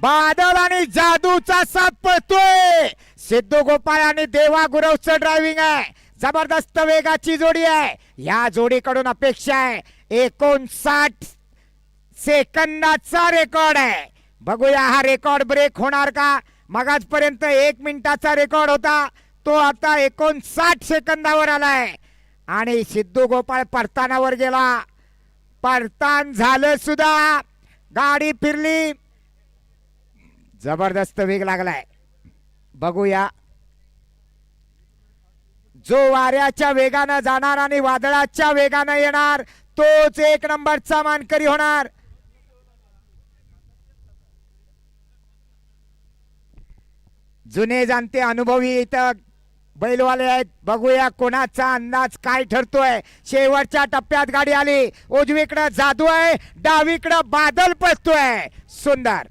बादल आणि जादूचा साथ पळतोय. सिद्धू गोपाळ आणि देवा गुरवचं ड्रायव्हिंग आहे. जबरदस्त वेगाची जोडी आहे. या जोडीकडून अपेक्षा आहे 59 सेकंदाचा रेकॉर्ड आहे. बघूया हा रेकॉर्ड ब्रेक होणार का. मगाचपर्यंत 1 मिनिटाचा रेकॉर्ड होता, तो आता 59 सेकंदावर आलाय. आणि सिद्धू गोपाळ परतानावर गेला. परतान झालं सुद्धा. गाडी फिरली. जबरदस्त वेग लागलाय. बघूया जो वाऱ्याच्या वेगानं जाणार आणि वादळाच्या वेगानं येणार तोच 1 नंबरचा मानकरी होणार. जुने जाणते अनुभवी इथं बैलवाले आहेत. बघूया कोणाचा अंदाज काय ठरतोय. शेवटच्या टप्प्यात गाडी आली. उजवीकडे जादू आहे, डावीकडे बादल पळतोय. सुंदर.